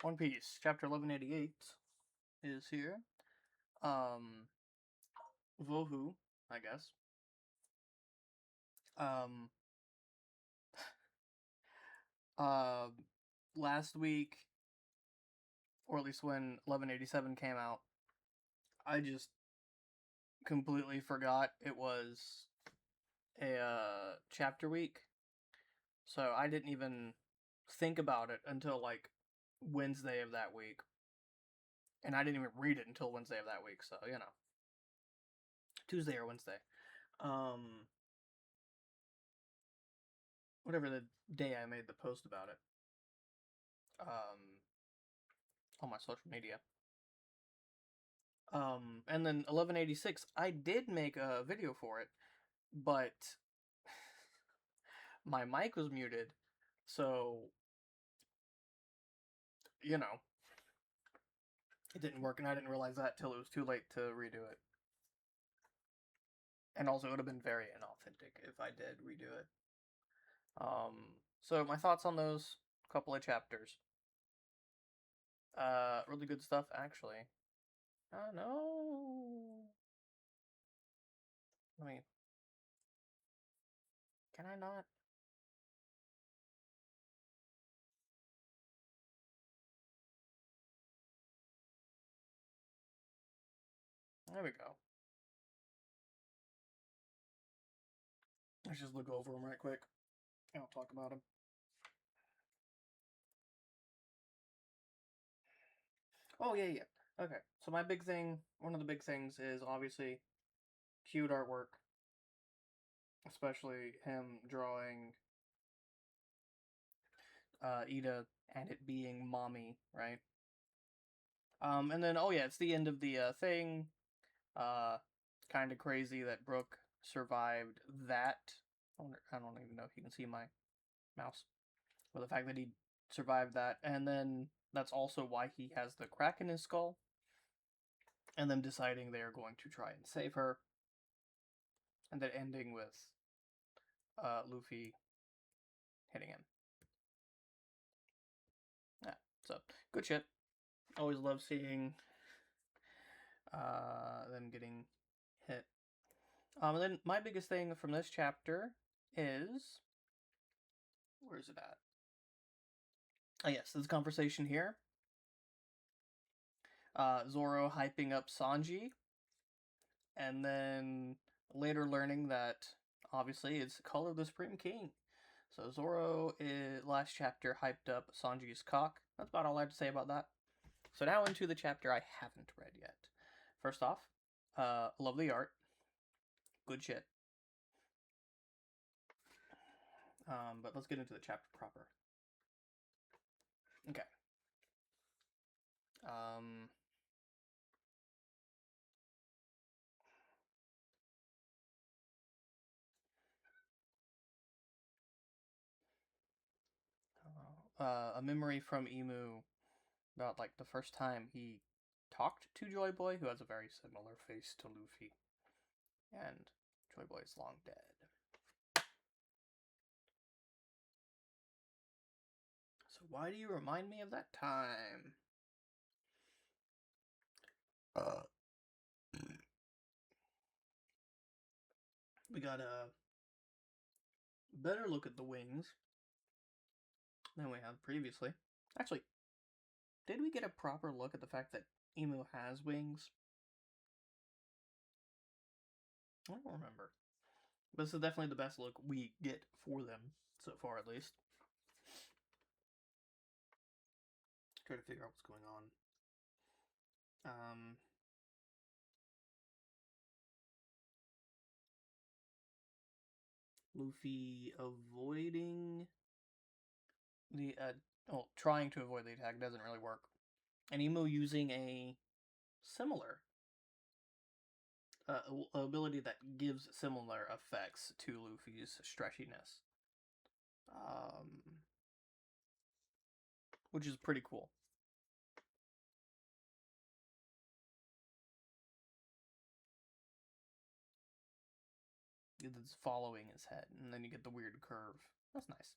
One Piece, chapter 1188 is here. Vohu, I guess. Um, uh, Last week, or at least when 1187 came out, I just completely forgot it was a chapter week. So I didn't even think about it until like Wednesday of that week. And I didn't even read it until Wednesday of that week, so you know. Tuesday or Wednesday. Whatever the day I made the post about it. On my social media. And then 1186, I did make a video for it, but my mic was muted, so, you know, it didn't work, and I didn't realize that till it was too late to redo it. And also, it would have been very inauthentic if I did redo it. So my thoughts on those couple of chapters. Really good stuff, actually. No. Let me... Can I not? There we go. Let's just look over them right quick. I'll talk about them. Oh, yeah. Okay, so my big thing, one of the big things is obviously cute artwork. Especially him drawing Ida and it being mommy, right? And then, oh yeah, it's the end of the thing. Kind of crazy that Brook survived that. I don't even know if you can see my mouse. But the fact that he survived that, and then that's also why he has the crack in his skull. And them deciding they are going to try and save her. And then ending with Luffy hitting him. Yeah, so good shit. Always love seeing them getting hit. And then my biggest thing from this chapter is, where is it at? Oh yes, this conversation here. Zoro hyping up Sanji, and then later learning that obviously it's Color of the Supreme King. So Zoro, last chapter, hyped up Sanji's cock. That's about all I have to say about that. So now into the chapter I haven't read yet. First off, love the art. Good shit. But let's get into the chapter proper. Okay. A memory from Emu about like the first time he talked to Joy Boy, who has a very similar face to Luffy, and Joy Boy is long dead. So why do you remind me of that time? We got a better look at the wings than we have previously. Actually, did we get a proper look at the fact that Emu has wings? I don't remember. But this is definitely the best look we get for them, so far at least. Try to figure out what's going on. Luffy avoiding the trying to avoid the attack doesn't really work. And Emu using a similar ability that gives similar effects to Luffy's stretchiness. Which is pretty cool. It's following his head, and then you get the weird curve. That's nice.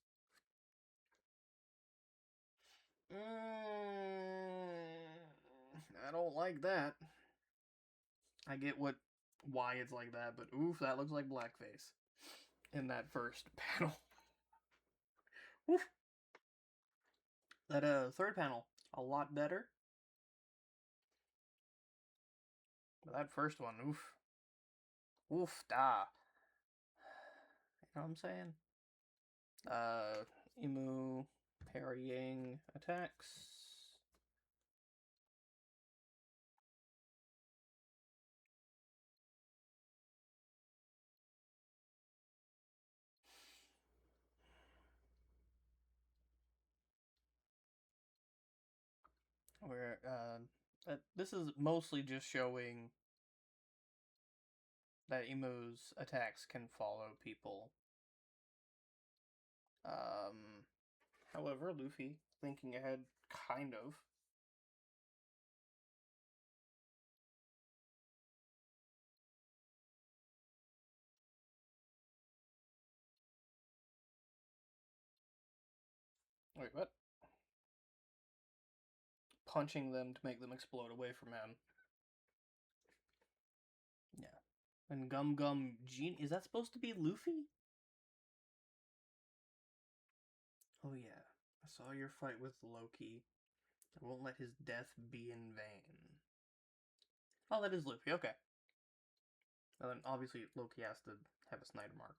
don't like that. I get why it's like that, but oof, that looks like blackface in that first panel. Oof. That third panel, a lot better. But that first one, oof. Oof da. You know what I'm saying? Emu parrying attacks. Where this is mostly just showing that Emu's attacks can follow people. However, Luffy, thinking ahead, kind of. Wait, what? Punching them to make them explode away from him. Yeah. And Gum Gum Genie, is that supposed to be Luffy? Oh yeah, I saw your fight with Loki. I won't let his death be in vain. Oh, that is Luffy, okay. And then obviously Loki has to have a Snyder mark.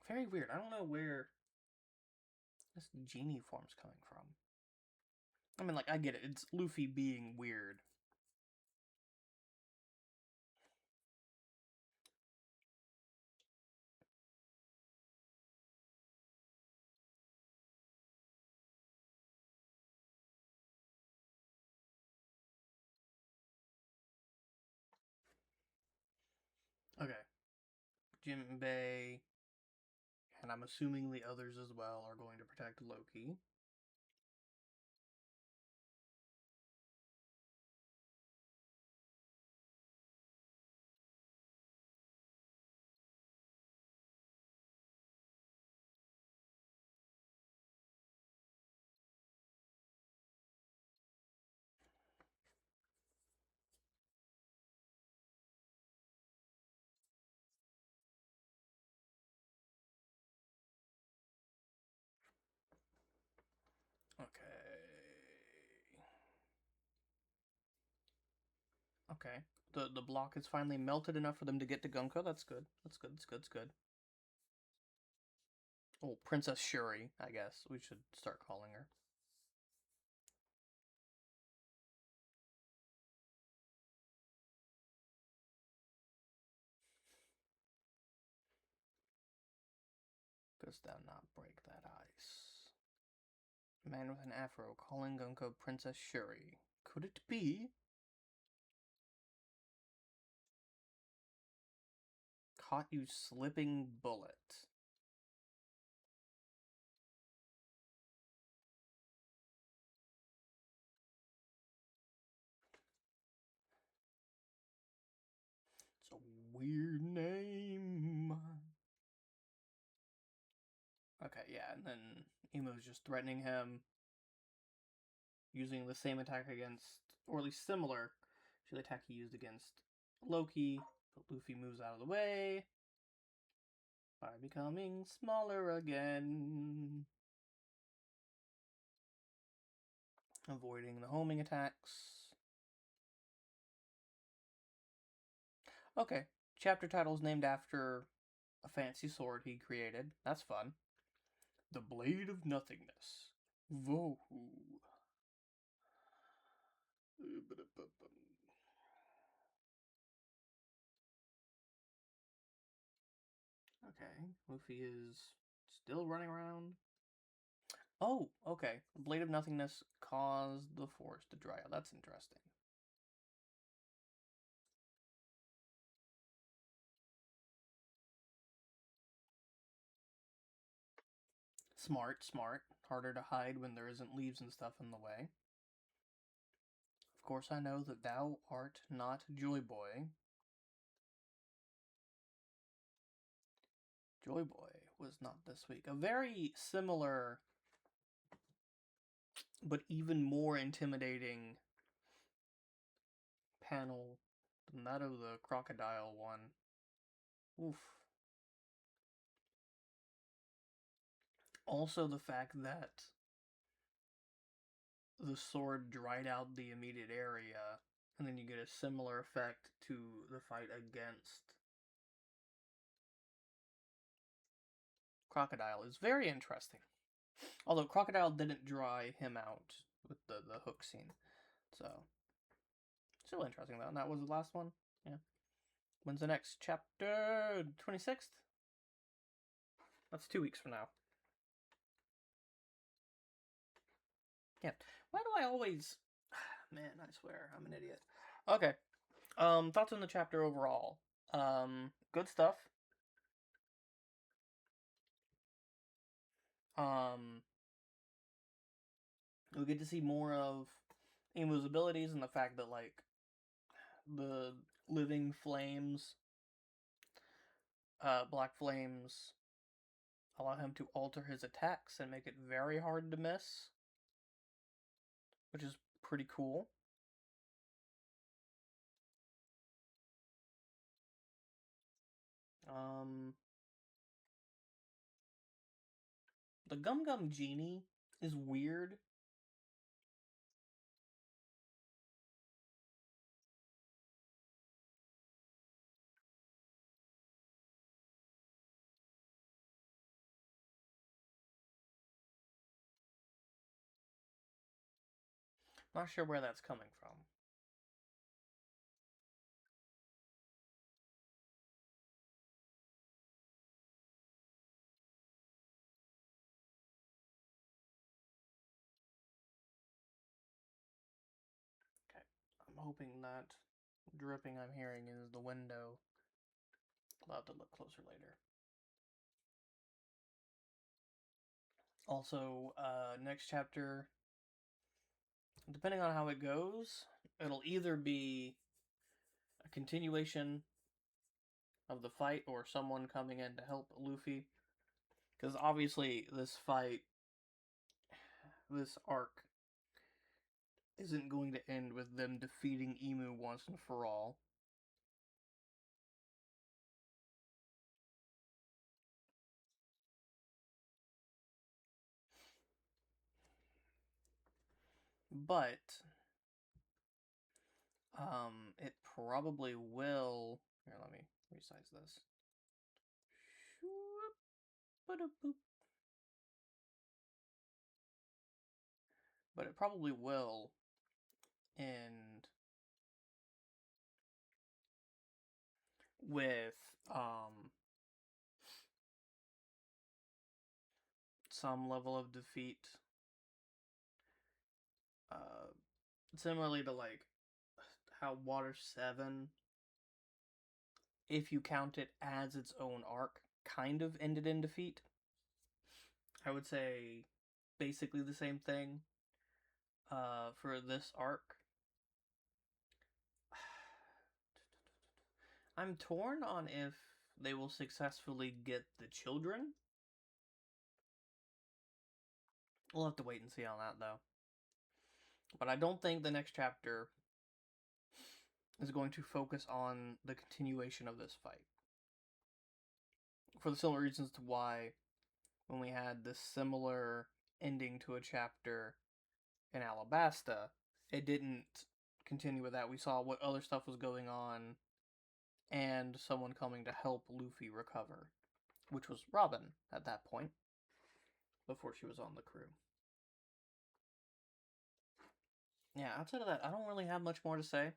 Very weird. I don't know where this genie form's coming from. I mean, like, I get it. It's Luffy being weird. Okay. Jinbei, and I'm assuming the others as well, are going to protect Loki. Okay. The block is finally melted enough for them to get to Gunko. That's good. That's good. That's good. That's good. Oh, Princess Shuri, I guess we should start calling her. Couldst thou not break that ice? Man with an afro calling Gunko Princess Shuri. Could it be? Caught you slipping bullet. It's a weird name. Okay, yeah, and then Emu's just threatening him, using the same attack against, or at least similar to the attack he used against Loki, but Luffy moves out of the way by becoming smaller again, avoiding the homing attacks. Okay, chapter title's named after a fancy sword he created. That's fun. The Blade of Nothingness. Vohu. Okay, Luffy is still running around. Oh, okay. Blade of Nothingness caused the forest to dry out. That's interesting. Smart, smart. Harder to hide when there isn't leaves and stuff in the way. Of course I know that thou art not Joy Boy. Joy Boy was not this week. A very similar, but even more intimidating panel than that of the crocodile one. Oof. Also, the fact that the sword dried out the immediate area, and then you get a similar effect to the fight against Crocodile is very interesting. Although Crocodile didn't dry him out with the hook scene. So, still interesting though. And that was the last one? Yeah. When's the next chapter? 26th? That's 2 weeks from now. Yeah. Why do I always... Man, I swear, I'm an idiot. Okay. Thoughts on the chapter overall. Good stuff. We get to see more of Imu's abilities and the fact that, like, the living flames, black flames, allow him to alter his attacks and make it very hard to miss, which is pretty cool. The Gum Gum Genie is weird. Not sure where that's coming from. Okay, I'm hoping that dripping I'm hearing is the window. I'll have to look closer later. Also, next chapter, depending on how it goes, it'll either be a continuation of the fight or someone coming in to help Luffy. Because obviously, this fight, this arc, isn't going to end with them defeating Imu once and for all. But it probably will. Here, let me resize this. But it probably will end with some level of defeat. Similarly to like how Water 7, if you count it as its own arc, kind of ended in defeat. I would say basically the same thing for this arc. I'm torn on if they will successfully get the children. We'll have to wait and see on that, though. But I don't think the next chapter is going to focus on the continuation of this fight. For the similar reasons to why, when we had this similar ending to a chapter in Alabasta, it didn't continue with that. We saw what other stuff was going on and someone coming to help Luffy recover, which was Robin at that point, before she was on the crew. Yeah, outside of that, I don't really have much more to say.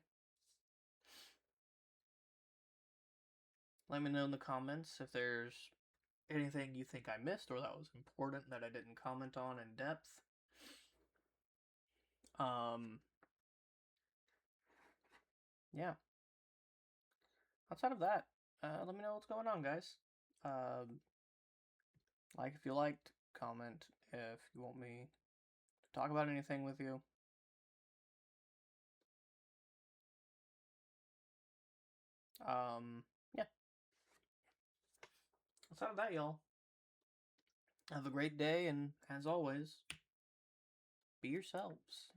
Let me know in the comments if there's anything you think I missed or that was important that I didn't comment on in depth. Yeah. Outside of that, let me know what's going on, guys. Like if you liked, comment if you want me to talk about anything with you. Yeah. outside of that, y'all, have a great day, and as always, be yourselves.